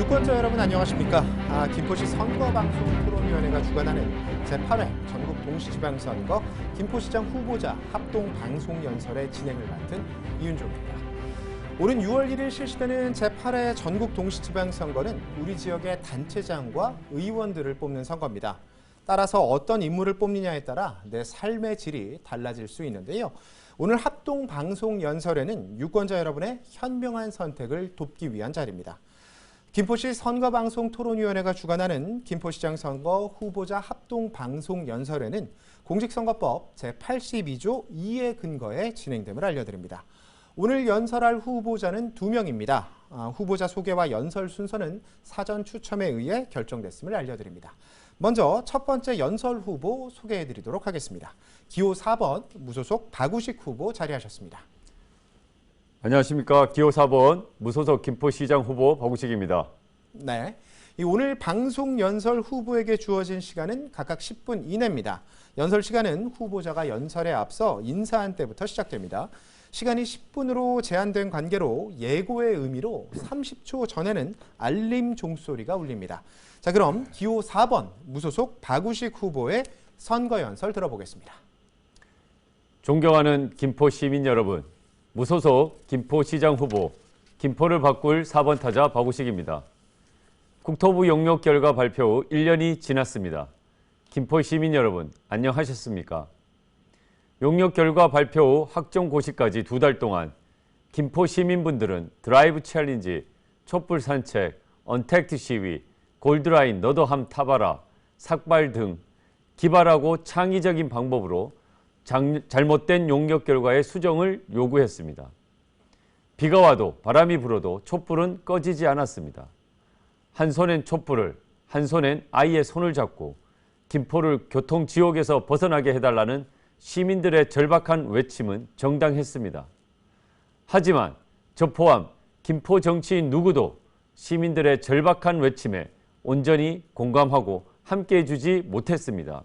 유권자 여러분 안녕하십니까? 김포시 선거방송토론위원회가 주관하는 제8회 전국 동시지방선거 김포시장 후보자 합동방송연설의 진행을 맡은 이윤종입니다. 오는 6월 1일 실시되는 제8회 전국 동시지방선거는 우리 지역의 단체장과 의원들을 뽑는 선거입니다. 따라서 어떤 인물을 뽑느냐에 따라 내 삶의 질이 달라질 수 있는데요. 오늘 합동방송연설에는 유권자 여러분의 현명한 선택을 돕기 위한 자리입니다. 김포시 선거방송토론위원회가 주관하는 김포시장 선거 후보자 합동방송연설회는 공직선거법 제82조 2에 근거해 진행됨을 알려드립니다. 오늘 연설할 후보자는 2명입니다. 후보자 소개와 연설 순서는 사전 추첨에 의해 결정됐음을 알려드립니다. 먼저 첫 번째 연설 후보 소개해드리도록 하겠습니다. 기호 4번 무소속 박우식 후보 자리하셨습니다. 안녕하십니까. 기호 4번 무소속 김포시장 후보 박우식입니다. 네, 오늘 방송 연설 후보에게 주어진 시간은 각각 10분 이내입니다. 연설 시간은 후보자가 연설에 앞서 인사한 때부터 시작됩니다. 시간이 10분으로 제한된 관계로 예고의 의미로 30초 전에는 알림 종소리가 울립니다. 자, 그럼 기호 4번 무소속 박우식 후보의 선거 연설 들어보겠습니다. 존경하는 김포 시민 여러분, 무소속 김포시장 후보, 김포를 바꿀 4번 타자 박우식입니다. 국토부 용역 결과 발표 후 1년이 지났습니다. 김포 시민 여러분, 안녕하셨습니까? 용역 결과 발표 후 확정 고시까지 2달 동안 김포 시민분들은 드라이브 챌린지, 촛불 산책, 언택트 시위, 골드라인 너도 함 타봐라, 삭발 등 기발하고 창의적인 방법으로 잘못된 용역 결과의 수정을 요구했습니다. 비가 와도 바람이 불어도 촛불은 꺼지지 않았습니다. 한 손엔 촛불을, 한 손엔 아이의 손을 잡고 김포를 교통지옥에서 벗어나게 해달라는 시민들의 절박한 외침은 정당했습니다. 하지만 저 포함 김포 정치인 누구도 시민들의 절박한 외침에 온전히 공감하고 함께해 주지 못했습니다.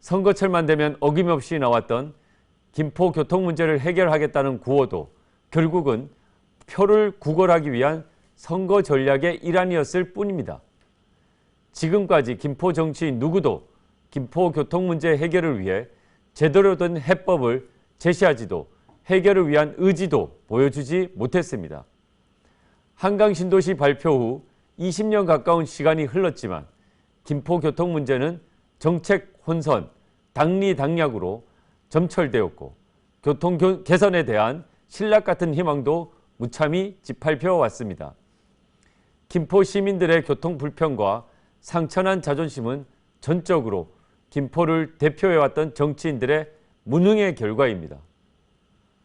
선거철만 되면 어김없이 나왔던 김포 교통 문제를 해결하겠다는 구호도 결국은 표를 구걸하기 위한 선거 전략의 일환이었을 뿐입니다. 지금까지 김포 정치인 누구도 김포 교통 문제 해결을 위해 제대로 된 해법을 제시하지도 해결을 위한 의지도 보여주지 못했습니다. 한강 신도시 발표 후 20년 가까운 시간이 흘렀지만 김포 교통 문제는 정책 혼선, 당리당략으로 점철되었고 교통 개선에 대한 신락 같은 희망도 무참히 짓밟혀 왔습니다. 김포 시민들의 교통 불편과 상처난 자존심은 전적으로 김포를 대표해왔던 정치인들의 무능의 결과입니다.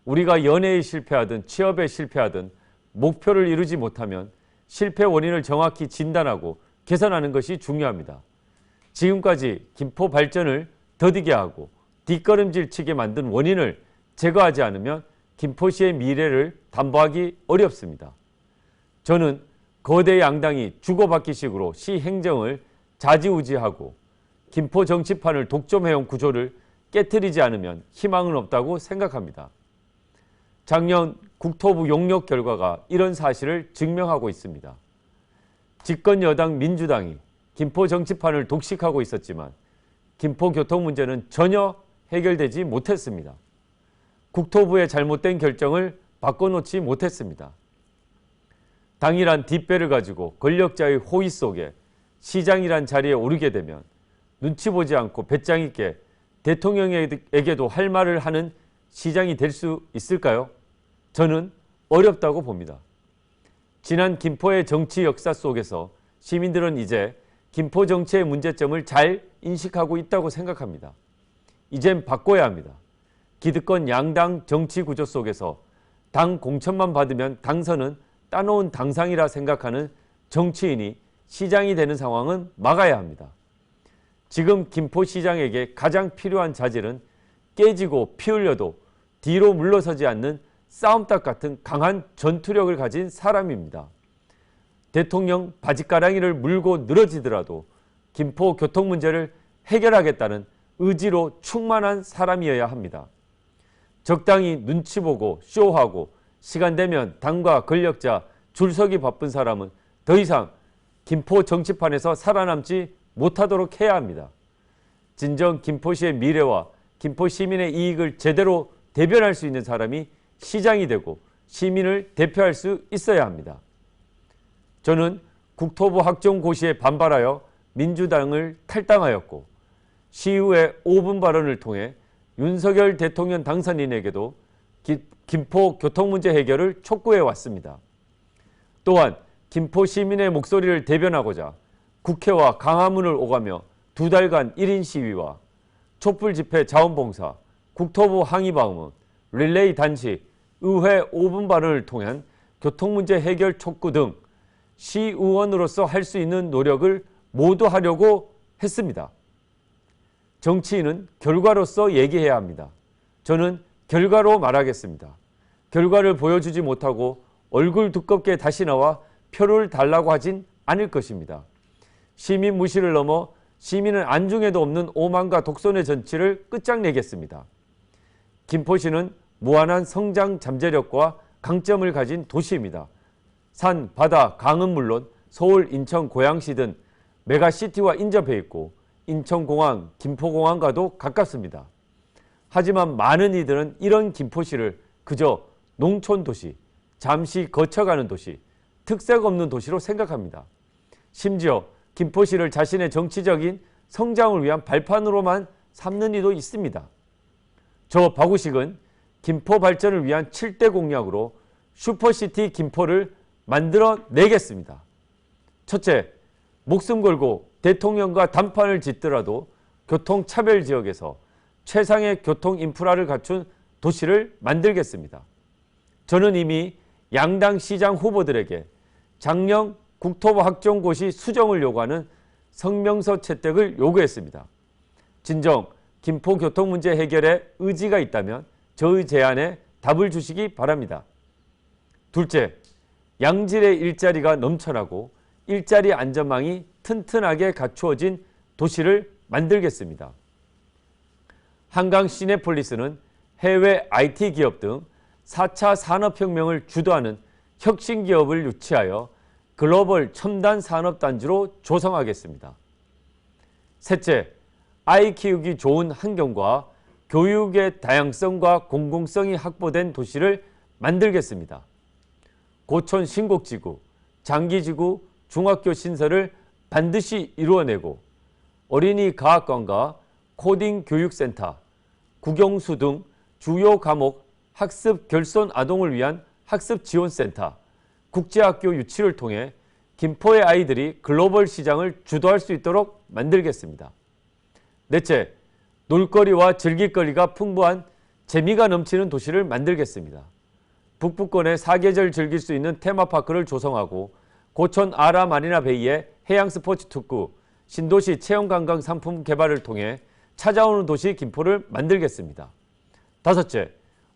우리가 연애에 실패하든 취업에 실패하든 목표를 이루지 못하면 실패 원인을 정확히 진단하고 개선하는 것이 중요합니다. 지금까지 김포 발전을 더디게 하고 뒷걸음질 치게 만든 원인을 제거하지 않으면 김포시의 미래를 담보하기 어렵습니다. 저는 거대 양당이 주고받기식으로 시 행정을 좌지우지하고 김포 정치판을 독점해온 구조를 깨트리지 않으면 희망은 없다고 생각합니다. 작년 국토부 용역 결과가 이런 사실을 증명하고 있습니다. 집권 여당 민주당이 김포 정치판을 독식하고 있었지만 김포 교통 문제는 전혀 해결되지 못했습니다. 국토부의 잘못된 결정을 바꿔놓지 못했습니다. 당이란 뒷배를 가지고 권력자의 호의 속에 시장이란 자리에 오르게 되면 눈치 보지 않고 배짱 있게 대통령에게도 할 말을 하는 시장이 될 수 있을까요? 저는 어렵다고 봅니다. 지난 김포의 정치 역사 속에서 시민들은 이제 김포 정치의 문제점을 잘 인식하고 있다고 생각합니다. 이젠 바꿔야 합니다. 기득권 양당 정치 구조 속에서 당 공천만 받으면 당선은 따놓은 당상이라 생각하는 정치인이 시장이 되는 상황은 막아야 합니다. 지금 김포시장에게 가장 필요한 자질은 깨지고 피 흘려도 뒤로 물러서지 않는 싸움닭 같은 강한 전투력을 가진 사람입니다. 대통령 바짓가랑이를 물고 늘어지더라도 김포 교통 문제를 해결하겠다는 의지로 충만한 사람이어야 합니다. 적당히 눈치 보고 쇼하고 시간 되면 당과 권력자 줄서기 바쁜 사람은 더 이상 김포 정치판에서 살아남지 못하도록 해야 합니다. 진정 김포시의 미래와 김포 시민의 이익을 제대로 대변할 수 있는 사람이 시장이 되고 시민을 대표할 수 있어야 합니다. 저는 국토부 확정고시에 반발하여 민주당을 탈당하였고 시의회 5분 발언을 통해 윤석열 대통령 당선인에게도 김포 교통 문제 해결을 촉구해 왔습니다. 또한 김포 시민의 목소리를 대변하고자 국회와 광화문을 오가며 2달간 1인 시위와 촛불 집회 자원봉사, 국토부 항의 방문, 릴레이 단식, 의회 5분 발언을 통한 교통 문제 해결 촉구 등 시의원으로서 할 수 있는 노력을 모두 하려고 했습니다. 정치인은 결과로서 얘기해야 합니다. 저는 결과로 말하겠습니다. 결과를 보여주지 못하고 얼굴 두껍게 다시 나와 표를 달라고 하진 않을 것입니다. 시민 무시를 넘어 시민은 안중에도 없는 오만과 독선의 정치를 끝장내겠습니다. 김포시는 무한한 성장 잠재력과 강점을 가진 도시입니다. 산, 바다, 강은 물론 서울, 인천, 고양시 등 메가시티와 인접해 있고 인천공항, 김포공항과도 가깝습니다. 하지만 많은 이들은 이런 김포시를 그저 농촌도시, 잠시 거쳐가는 도시, 특색 없는 도시로 생각합니다. 심지어 김포시를 자신의 정치적인 성장을 위한 발판으로만 삼는 이도 있습니다. 저 박우식은 김포 발전을 위한 7대 공약으로 슈퍼시티 김포를 만들어내겠습니다. 첫째, 목숨 걸고 대통령과 단판을 짓더라도 교통차별지역에서 최상의 교통 인프라를 갖춘 도시를 만들겠습니다. 저는 이미 양당 시장 후보들에게 작년 국토부 확정고시 수정을 요구하는 성명서 채택을 요구했습니다. 진정 김포 교통 문제 해결에 의지가 있다면 저의 제안에 답을 주시기 바랍니다. 둘째, 양질의 일자리가 넘쳐나고 일자리 안전망이 튼튼하게 갖추어진 도시를 만들겠습니다. 한강 시내폴리스는 해외 IT 기업 등 4차 산업혁명을 주도하는 혁신기업을 유치하여 글로벌 첨단 산업단지로 조성하겠습니다. 셋째, 아이 키우기 좋은 환경과 교육의 다양성과 공공성이 확보된 도시를 만들겠습니다. 고촌 신곡지구, 장기지구, 중학교 신설을 반드시 이루어내고 어린이 과학관과 코딩 교육센터, 국영수 등 주요 과목 학습 결손 아동을 위한 학습 지원센터, 국제학교 유치를 통해 김포의 아이들이 글로벌 시장을 주도할 수 있도록 만들겠습니다. 넷째, 놀거리와 즐길거리가 풍부한 재미가 넘치는 도시를 만들겠습니다. 북부권에 사계절 즐길 수 있는 테마파크를 조성하고 고촌 아라 마리나 베이의 해양 스포츠 특구, 신도시 체험관광 상품 개발을 통해 찾아오는 도시 김포를 만들겠습니다. 다섯째,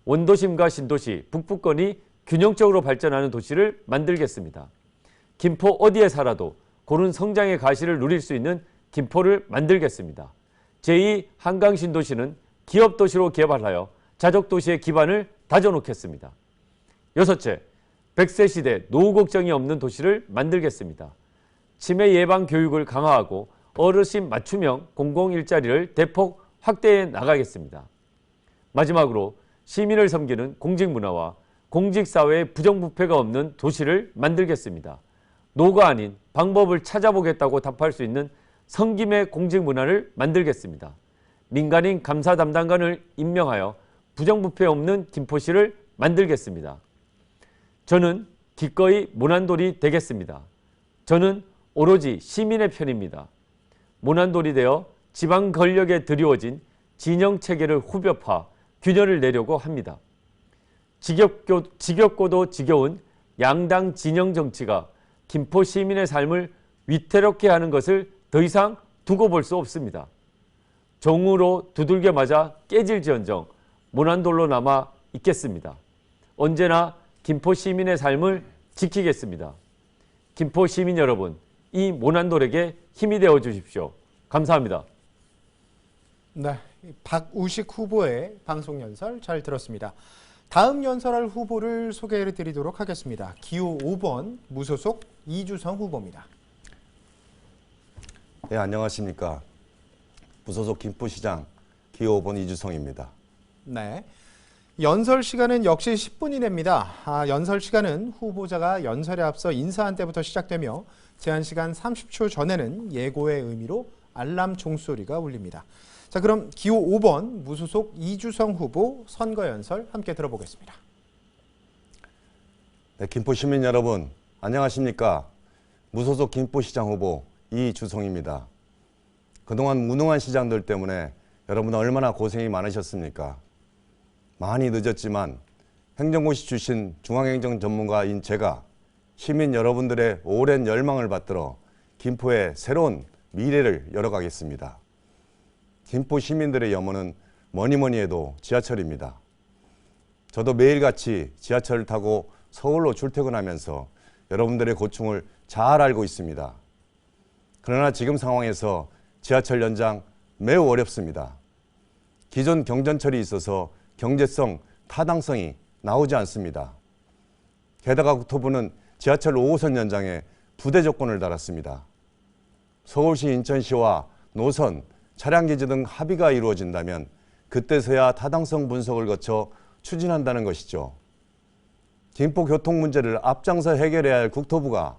원도심과 신도시, 북부권이 균형적으로 발전하는 도시를 만들겠습니다. 김포 어디에 살아도 고른 성장의 가시를 누릴 수 있는 김포를 만들겠습니다. 제2 한강신도시는 기업도시로 개발하여 자족도시의 기반을 다져놓겠습니다. 여섯째, 100세 시대 노후 걱정이 없는 도시를 만들겠습니다. 치매 예방 교육을 강화하고 어르신 맞춤형 공공일자리를 대폭 확대해 나가겠습니다. 마지막으로 시민을 섬기는 공직문화와 공직사회의 부정부패가 없는 도시를 만들겠습니다. 노가 아닌 방법을 찾아보겠다고 답할 수 있는 성김의 공직문화를 만들겠습니다. 민간인 감사 담당관을 임명하여 부정부패 없는 김포시를 만들겠습니다. 저는 기꺼이 모난돌이 되겠습니다. 저는 오로지 시민의 편입니다. 모난돌이 되어 지방 권력에 드리워진 진영체계를 후벼파 균열을 내려고 합니다. 지겹고도 지겨운 양당 진영 정치가 김포 시민의 삶을 위태롭게 하는 것을 더 이상 두고 볼 수 없습니다. 종으로 두들겨 맞아 깨질지언정 모난돌로 남아 있겠습니다. 언제나 김포 시민의 삶을 지키겠습니다. 김포 시민 여러분, 이 모난돌에게 힘이 되어 주십시오. 감사합니다. 네, 박우식 후보의 방송 연설 잘 들었습니다. 다음 연설할 후보를 소개해 드리도록 하겠습니다. 기호 5번 무소속 이주성 후보입니다. 네, 안녕하십니까. 무소속 김포시장 기호 5번 이주성입니다. 네. 연설 시간은 역시 10분 이내입니다. 연설 시간은 후보자가 연설에 앞서 인사한 때부터 시작되며 제한 시간 30초 전에는 예고의 의미로 알람 종소리가 울립니다. 자, 그럼 기호 5번 무소속 이주성 후보 선거 연설 함께 들어보겠습니다. 네, 김포 시민 여러분, 안녕하십니까. 무소속 김포시장 후보 이주성입니다. 그동안 무능한 시장들 때문에 여러분 얼마나 고생이 많으셨습니까? 많이 늦었지만 행정고시 출신 중앙행정 전문가인 제가 시민 여러분들의 오랜 열망을 받들어 김포의 새로운 미래를 열어가겠습니다. 김포 시민들의 염원은 뭐니 해도 지하철입니다. 저도 매일같이 지하철을 타고 서울로 출퇴근하면서 여러분들의 고충을 잘 알고 있습니다. 그러나 지금 상황에서 지하철 연장 매우 어렵습니다. 기존 경전철이 있어서 경제성, 타당성이 나오지 않습니다. 게다가 국토부는 지하철 5호선 연장에 부대 조건을 달았습니다. 서울시, 인천시와 노선, 차량기지 등 합의가 이루어진다면 그때서야 타당성 분석을 거쳐 추진한다는 것이죠. 김포 교통 문제를 앞장서 해결해야 할 국토부가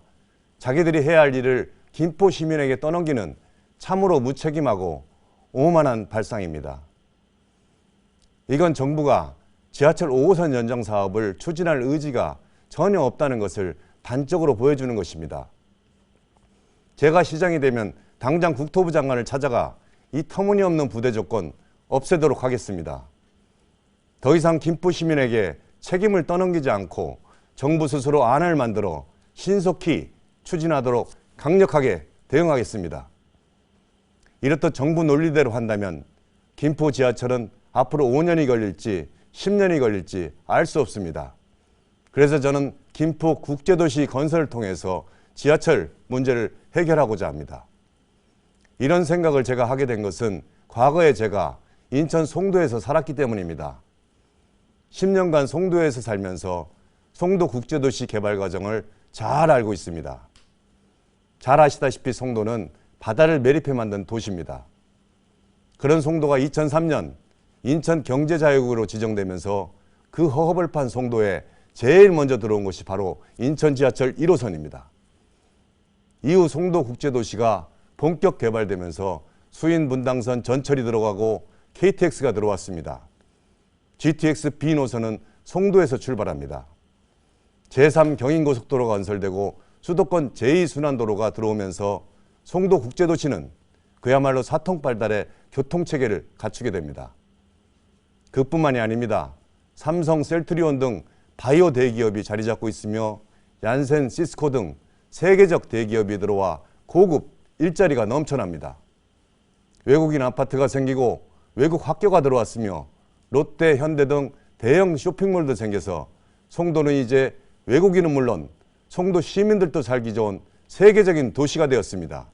자기들이 해야 할 일을 김포 시민에게 떠넘기는 참으로 무책임하고 오만한 발상입니다. 이건 정부가 지하철 5호선 연장 사업을 추진할 의지가 전혀 없다는 것을 단적으로 보여주는 것입니다. 제가 시장이 되면 당장 국토부 장관을 찾아가 이 터무니없는 부대 조건 없애도록 하겠습니다. 더 이상 김포 시민에게 책임을 떠넘기지 않고 정부 스스로 안을 만들어 신속히 추진하도록 강력하게 대응하겠습니다. 이렇듯 정부 논리대로 한다면 김포 지하철은 앞으로 5년이 걸릴지 10년이 걸릴지 알 수 없습니다. 그래서 저는 김포 국제도시 건설을 통해서 지하철 문제를 해결하고자 합니다. 이런 생각을 제가 하게 된 것은 과거에 제가 인천 송도에서 살았기 때문입니다. 10년간 송도에서 살면서 송도 국제도시 개발 과정을 잘 알고 있습니다. 잘 아시다시피 송도는 바다를 매립해 만든 도시입니다. 그런 송도가 2003년 인천 경제자유국으로 지정되면서 그 허허벌 판 송도에 제일 먼저 들어온 것이 바로 인천 지하철 1호선입니다. 이후 송도 국제도시가 본격 개발되면서 수인 분당선 전철이 들어가고 KTX가 들어왔습니다. GTX B 노선은 송도에서 출발합니다. 제3 경인고속도로가 건설되고 수도권 제2순환도로가 들어오면서 송도 국제도시는 그야말로 사통팔달의 교통체계를 갖추게 됩니다. 그뿐만이 아닙니다. 삼성, 셀트리온 등 바이오 대기업이 자리 잡고 있으며 얀센, 시스코 등 세계적 대기업이 들어와 고급 일자리가 넘쳐납니다. 외국인 아파트가 생기고 외국 학교가 들어왔으며 롯데, 현대 등 대형 쇼핑몰도 생겨서 송도는 이제 외국인은 물론 송도 시민들도 살기 좋은 세계적인 도시가 되었습니다.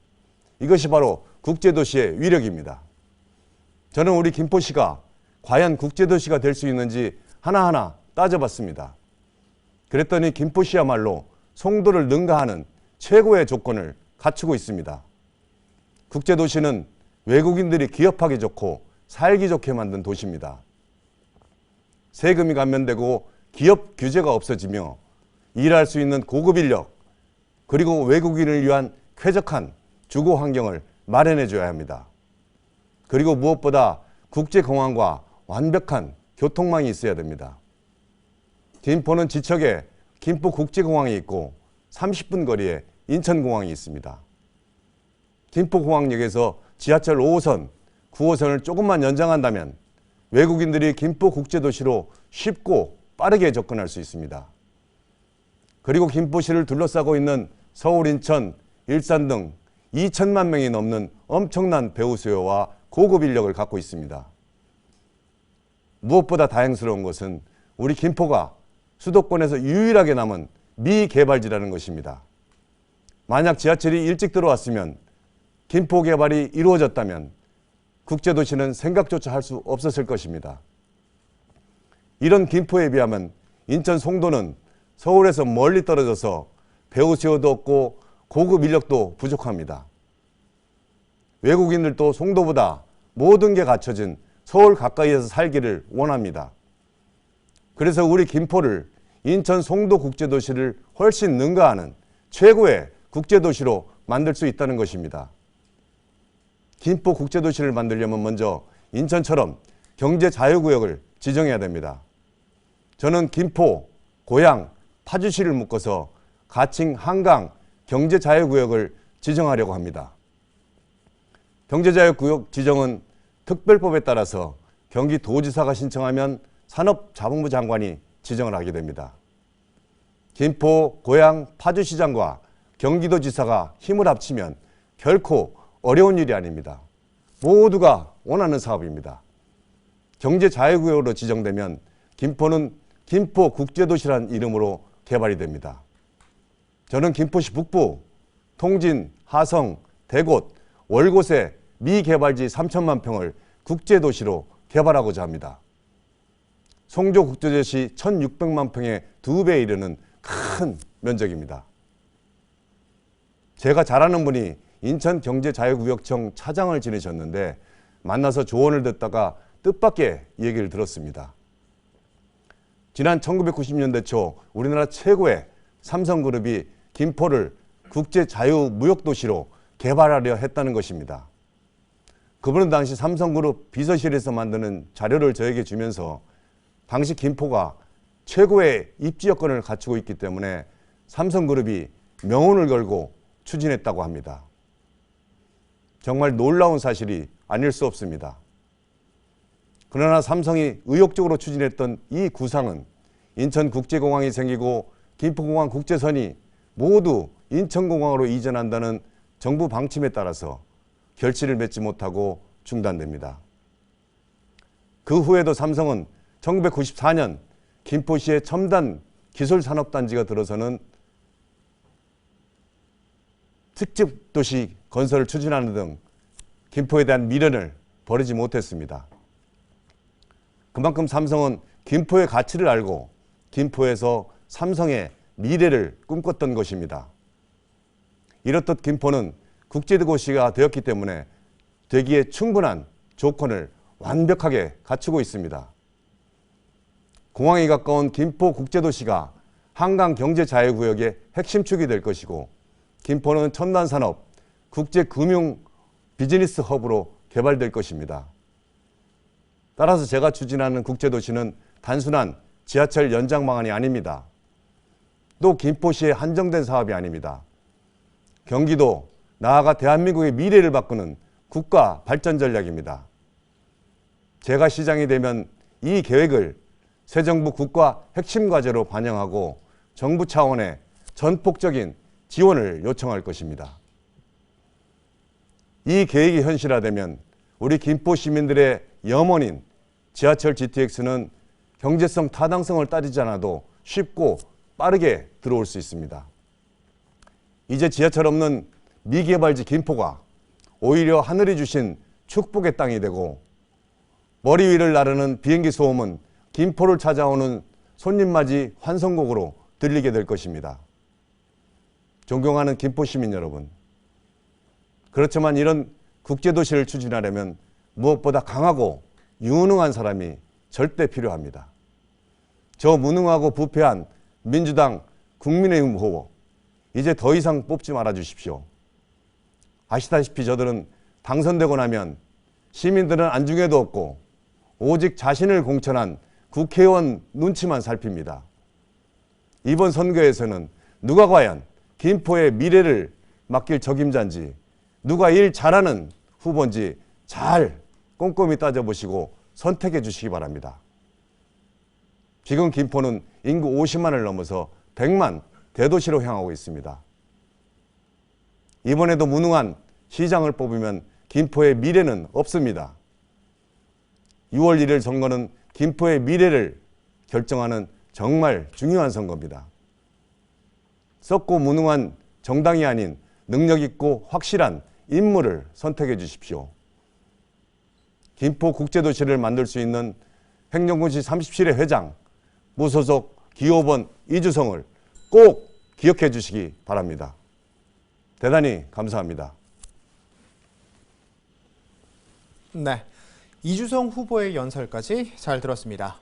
이것이 바로 국제도시의 위력입니다. 저는 우리 김포시가 과연 국제도시가 될 수 있는지 하나하나 따져봤습니다. 그랬더니 김포시야말로 송도를 능가하는 최고의 조건을 갖추고 있습니다. 국제도시는 외국인들이 기업하기 좋고 살기 좋게 만든 도시입니다. 세금이 감면되고 기업 규제가 없어지며 일할 수 있는 고급 인력, 그리고 외국인을 위한 쾌적한 주거 환경을 마련해 줘야 합니다. 그리고 무엇보다 국제공항과 완벽한 교통망이 있어야 됩니다. 김포는 지척에 김포국제공항이 있고 30분 거리에 인천공항이 있습니다. 김포공항역에서 지하철 5호선, 9호선을 조금만 연장한다면 외국인들이 김포국제도시로 쉽고 빠르게 접근할 수 있습니다. 그리고 김포시를 둘러싸고 있는 서울, 인천, 일산 등 2천만 명이 넘는 엄청난 배우 수요와 고급 인력을 갖고 있습니다. 무엇보다 다행스러운 것은 우리 김포가 수도권에서 유일하게 남은 미개발지라는 것입니다. 만약 지하철이 일찍 들어왔으면, 김포 개발이 이루어졌다면 국제도시는 생각조차 할 수 없었을 것입니다. 이런 김포에 비하면 인천 송도는 서울에서 멀리 떨어져서 배우 수요도 없고 고급 인력도 부족합니다. 외국인들도 송도보다 모든 게 갖춰진 서울 가까이에서 살기를 원합니다. 그래서 우리 김포를 인천 송도 국제도시를 훨씬 능가하는 최고의 국제도시로 만들 수 있다는 것입니다. 김포 국제도시를 만들려면 먼저 인천처럼 경제자유구역을 지정해야 됩니다. 저는 김포, 고양, 파주시를 묶어서 가칭 한강 경제자유구역을 지정하려고 합니다. 경제자유구역 지정은 특별법에 따라서 경기도지사가 신청하면 산업자본부 장관이 지정을 하게 됩니다. 김포, 고양, 파주시장과 경기도지사가 힘을 합치면 결코 어려운 일이 아닙니다. 모두가 원하는 사업입니다. 경제자유구역으로 지정되면 김포는 김포국제도시란 이름으로 개발이 됩니다. 저는 김포시 북부, 통진, 하성, 대곳, 월곶의 미개발지 3천만 평을 국제도시로 개발하고자 합니다. 송도 국제도시 1,600만 평의 2배에 이르는 큰 면적입니다. 제가 잘 아는 분이 인천경제자유구역청 차장을 지내셨는데 만나서 조언을 듣다가 뜻밖의 얘기를 들었습니다. 지난 1990년대 초 우리나라 최고의 삼성그룹이 김포를 국제자유무역도시로 개발하려 했다는 것입니다. 그분은 당시 삼성그룹 비서실에서 만드는 자료를 저에게 주면서 당시 김포가 최고의 입지 여건을 갖추고 있기 때문에 삼성그룹이 명운을 걸고 추진했다고 합니다. 정말 놀라운 사실이 아닐 수 없습니다. 그러나 삼성이 의욕적으로 추진했던 이 구상은 인천국제공항이 생기고 김포공항 국제선이 모두 인천공항으로 이전한다는 정부 방침에 따라서 결실을 맺지 못하고 중단됩니다. 그 후에도 삼성은 1994년 김포시의 첨단 기술산업단지가 들어서는 특집도시 건설을 추진하는 등 김포에 대한 미련을 버리지 못했습니다. 그만큼 삼성은 김포의 가치를 알고 김포에서 삼성의 미래를 꿈꿨던 것입니다. 이렇듯 김포는 국제도시가 되었기 때문에 되기에 충분한 조건을 완벽하게 갖추고 있습니다. 공항에 가까운 김포 국제도시가 한강 경제자유구역의 핵심축이 될 것이고 김포는 첨단산업, 국제금융 비즈니스 허브로 개발될 것입니다. 따라서 제가 추진하는 국제도시는 단순한 지하철 연장 방안이 아닙니다. 또 김포시의 한정된 사업이 아닙니다. 경기도, 나아가 대한민국의 미래를 바꾸는 국가 발전 전략입니다. 제가 시장이 되면 이 계획을 새 정부 국가 핵심 과제로 반영하고 정부 차원의 전폭적인 지원을 요청할 것입니다. 이 계획이 현실화되면 우리 김포 시민들의 염원인 지하철 GTX는 경제성, 타당성을 따지지 않아도 쉽고 빠르게 들어올 수 있습니다. 이제 지하철 없는 미개발지 김포가 오히려 하늘이 주신 축복의 땅이 되고 머리 위를 나르는 비행기 소음은 김포를 찾아오는 손님맞이 환성곡으로 들리게 될 것입니다. 존경하는 김포 시민 여러분, 그렇지만 이런 국제도시를 추진하려면 무엇보다 강하고 유능한 사람이 절대 필요합니다. 저 무능하고 부패한 민주당 국민의힘 후보, 이제 더 이상 뽑지 말아 주십시오. 아시다시피 저들은 당선되고 나면 시민들은 안중에도 없고 오직 자신을 공천한 국회의원 눈치만 살핍니다. 이번 선거에서는 누가 과연 김포의 미래를 맡길 적임자인지, 누가 일 잘하는 후보인지 잘 꼼꼼히 따져보시고 선택해 주시기 바랍니다. 지금 김포는 인구 50만을 넘어서 100만 대도시로 향하고 있습니다. 이번에도 무능한 시장을 뽑으면 김포의 미래는 없습니다. 6월 1일 선거는 김포의 미래를 결정하는 정말 중요한 선거입니다. 썩고 무능한 정당이 아닌 능력 있고 확실한 인물을 선택해 주십시오. 김포 국제도시를 만들 수 있는 행정군시 37회 회장, 무소속 기호번 이주성을 꼭 기억해 주시기 바랍니다. 대단히 감사합니다. 네, 이주성 후보의 연설까지 잘 들었습니다.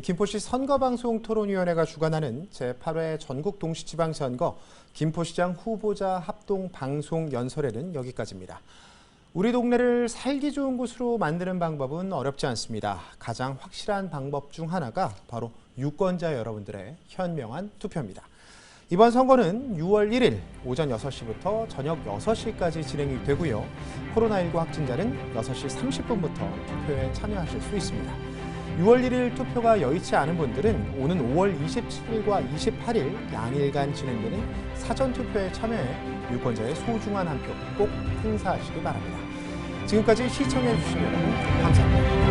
김포시 선거방송토론위원회가 주관하는 제8회 전국동시지방선거 김포시장 후보자 합동방송연설회는 여기까지입니다. 우리 동네를 살기 좋은 곳으로 만드는 방법은 어렵지 않습니다. 가장 확실한 방법 중 하나가 바로 유권자 여러분들의 현명한 투표입니다. 이번 선거는 6월 1일 오전 6시부터 저녁 6시까지 진행이 되고요. 코로나19 확진자는 6시 30분부터 투표에 참여하실 수 있습니다. 6월 1일 투표가 여의치 않은 분들은 오는 5월 27일과 28일 양일간 진행되는 사전투표에 참여해 유권자의 소중한 한 표 꼭 행사하시기 바랍니다. 지금까지 시청해주신 여러분 감사합니다.